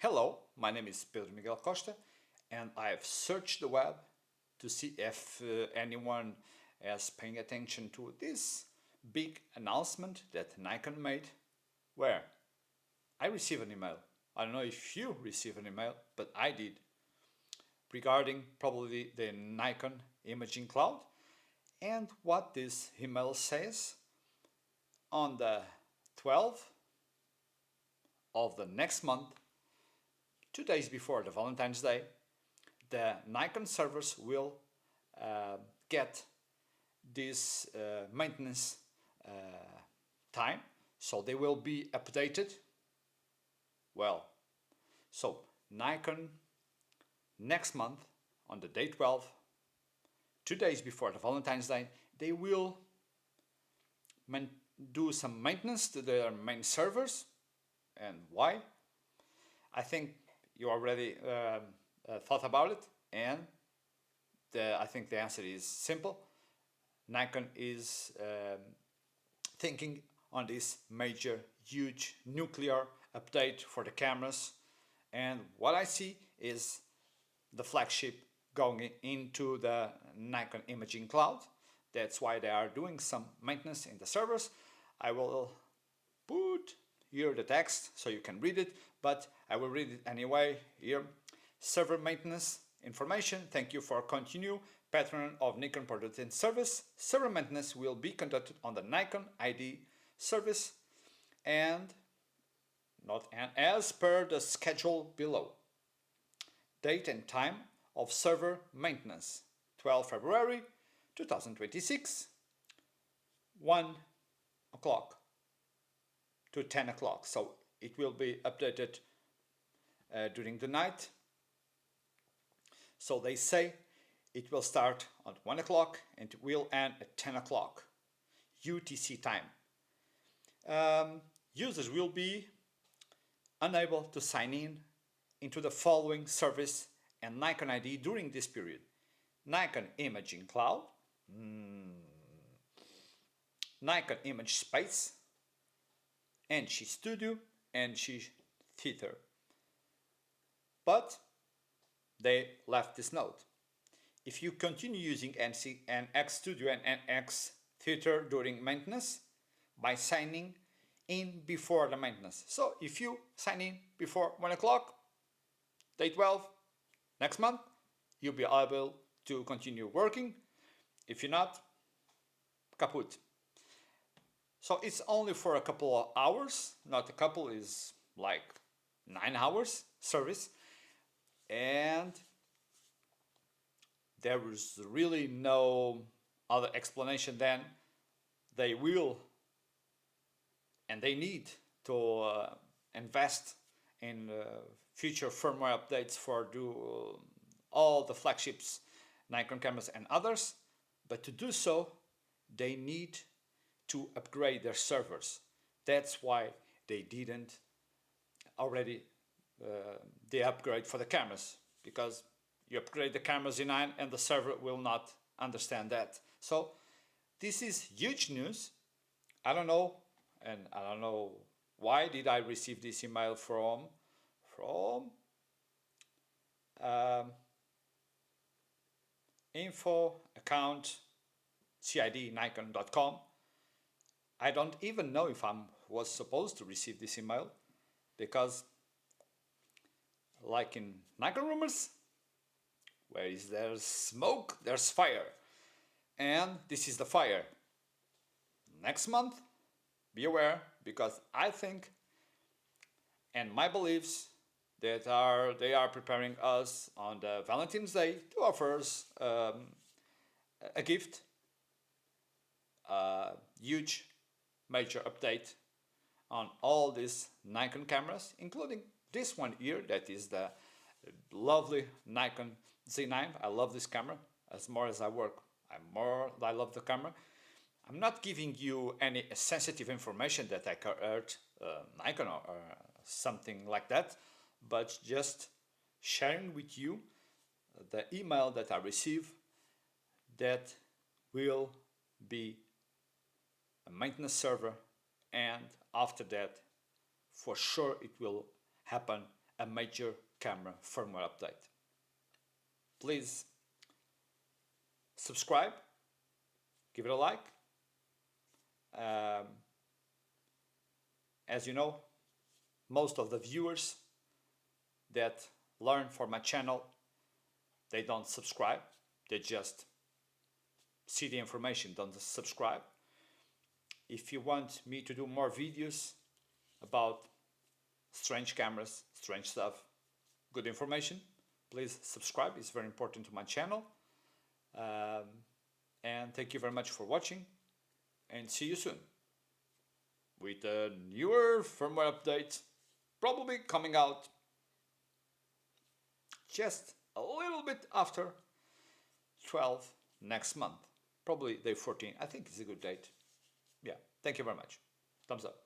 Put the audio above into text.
Hello, my name is Pedro Miguel Costa and I have searched the web to see if anyone is paying attention to this big announcement that Nikon made, where I received an email. I don't know if you received an email, but I did, regarding probably the Nikon imaging cloud. And what this email says: on the 12th of the next month, 2 days before the Valentine's Day, the Nikon servers will get this maintenance time, so they will be updated. Well, so Nikon next month on the day 12, 2 days before the Valentine's Day, they will do some maintenance to their main servers. And why? I think you already thought about it, and I think the answer is simple. Nikon is thinking on this major, huge nuclear update for the cameras, and what I see is the flagship going into the Nikon imaging cloud. That's why they are doing some maintenance in the servers. I will put here the text so you can read it, but I will read it anyway here. Server maintenance information. Thank you for continue pattern of Nikon product and service. Server maintenance will be conducted on the Nikon ID service and as per the schedule below. Date and time of server maintenance: 12 February 2026, 1 o'clock to 10 o'clock. So it will be updated during the night. So they say it will start at 1 o'clock and it will end at 10 o'clock UTC time. Users will be unable to sign in into the following service and Nikon ID during this period: Nikon Imaging Cloud, Nikon Image Space, NC Studio, NC Theater. But they left this note: if you continue using NX Studio and NX Theater during maintenance, by signing in before the maintenance. So if you sign in before 1 o'clock, day 12, next month, you'll be able to continue working. If you're not, kaput. So it's only for a couple of hours, not a couple, is like 9 hours service. And there is really no other explanation than they will and they need to invest in future firmware updates for all the flagships, Nikon cameras and others. But to do so, they need to upgrade their servers. That's why they didn't already the upgrade for the cameras, because you upgrade the cameras in Z9 and the server will not understand that. So this is huge news. I don't know, and I don't know why did I receive this email from info account cidnikon.com. I don't even know if I was supposed to receive this email, because like in Nikon rumors, where is there's smoke, there's fire. And this is the fire. Next month, be aware, because I think, and my beliefs, that they are preparing us on the Valentine's Day to offer us a gift, a huge major update on all these Nikon cameras, including this one here, that is the lovely Nikon Z9. I love this camera. As more as I work, I love the camera. I'm not giving you any sensitive information that I heard Nikon or something like that, but just sharing with you the email that I receive that will be a maintenance server, and after that, for sure, it will happen a major camera firmware update. Please subscribe, give it a like. As you know, most of the viewers that learn for my channel, they don't subscribe, they just see the information, don't subscribe. If you want me to do more videos about strange cameras, strange stuff, good information, please subscribe. It's very important to my channel. And thank you very much for watching, and see you soon with a newer firmware update, probably coming out just a little bit after 12 next month, probably day 14. I think it's a good date. Yeah, thank you very much. Thumbs up.